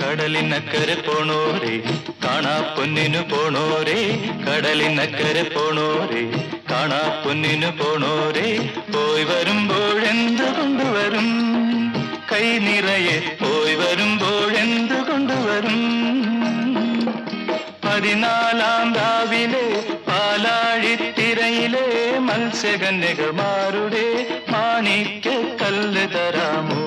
കടലിനക്കരെ പോണോരേ കാണാ പൊന്നിനു പോണോരേ കടലിനക്കരെ പോണോരേ കാണാ പൊന്നിനു പോണോരേ പോയി വരുമ്പോഴെന്ത് കൊണ്ടുവരും കൈ നിറയെ പോയി വരുമ്പോഴെന്ത് കൊണ്ടുവരും 14-ാം രാവിലെ പാലാഴിത്തിരയിലെ മത്സ്യകന്യകമാരുടെ മാണിക്യ കല്ല് തരാമോ